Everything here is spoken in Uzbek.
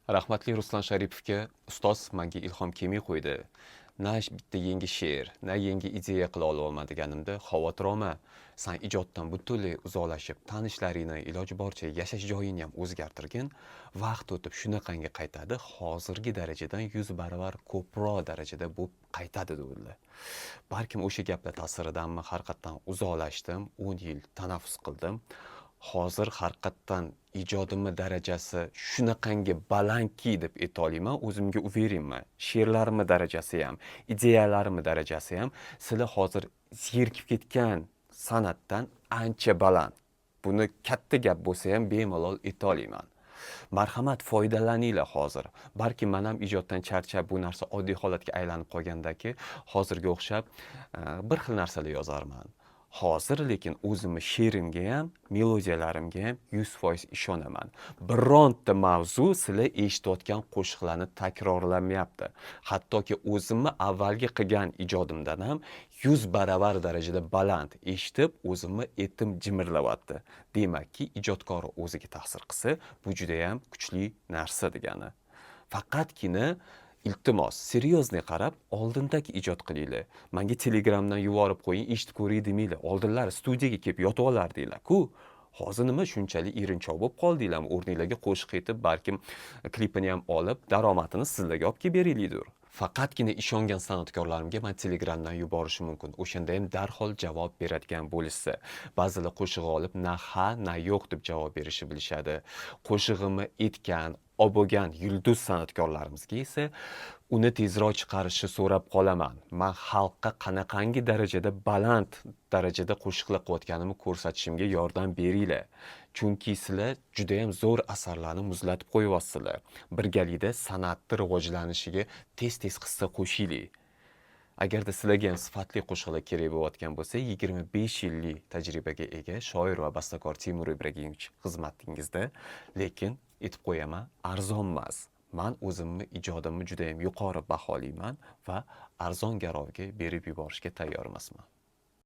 Rahmatli Ruslan Sharipovga ustoz menga ilhom kelmay qo'ydi. Na bitta yangi she'r, na yangi ideya qila ololmaganimda xavotir olma. Sen ijoddan butunlay uzoqlashib, tanishlaringni iloji boricha yashash joyini ham o'zgartirgin. Vaqt o'tib shunaqangi qaytadi, hozirgi darajadan 100 baravar ko'proq darajada bu qaytadi dedilar. Balkim o'sha gaplar ta'siridanmi haqiqatdan uzoqlashdim, 10 yil tanaffus qildim. Hozir haqiqatdan ijodimni darajasi shunaqangi balandki deb aytolmayman, o'zimga uverinman. She'rlarimni darajasi ham, ideyalarimni darajasi ham sizlar hozir zerikib ketgan san'atdan ancha baland. Buni katta gap bo'lsa ham bemalol aytolmayman. Marhamat, foydalaninglar hozir. Balki men ham ijoddan charchab bu narsa oddiy holatga aylanib qolgandaki, hozirga o'xshab bir xil narsalar yozarman. Hozir lekin o'zimni she'rimga ham, melodiyalarimga ham 100% ishonaman. Bironta mavzu sizlar eshitayotgan qo'shiqlarni takrorlamayapti. Hattoki o'zimni avvalgi qilgan ijodimdan ham 100 baravar darajada baland eshitib, o'zimni etim jimirlayapti. Demakki, ijodkor o'ziga ta'sir qilsa, bu juda ham kuchli narsa degani. Faqatgina iltimos, seryozni qarab, oldindagi ijod qilinglar. Menga Telegramdan yuborib qo'ying, eshitib ko'ring demanglar. Oldinlari studiyaga kelib yotib olardinglar-ku. Hozir nima shunchalik erinchoq bo'lib qoldinglarmi? O'rninglarga qo'shiq aytib, balkim klipini ham olib, daromadini sizlarga olib kelib beringlar. Faqatgina ishongan san'atkorlarimga men Telegramdan yuborishim mumkin. O'shanda ham darhol javob beradigan bo'lishsa. Ba'zilar qo'shig'i olib, na ha, na yo'q deb javob berishni bilishadi. Qo'shig'imni aytgan, bo'lgan yulduz san'atkorlarimizga esa uni tezroq chiqarishni so'rab qolaman. Men xalqqa qanaqangi darajada baland darajada qo'shiqlar qilayotganimni ko'rsatishimga yordam beringlar. Chunki sizlar juda ham zo'r asarlarni muzlatib qo'yyapsizlar. Birgalikda san'atning rivojlanishiga tez-tez hissa qo'shinglar. Agarda sizlarga ham sifatli qo'shiqlar kerak bo'layotgan bo'lsa, 25 yillik tajribaga ega shoir va bastakor Timur Ibragimovich xizmatingizda, lekin aytib qo'yaman, arzon emas. Men o'zimni ijodimni juda ham yuqori baholayman va arzon garovga berib yuborishga tayyor emasman.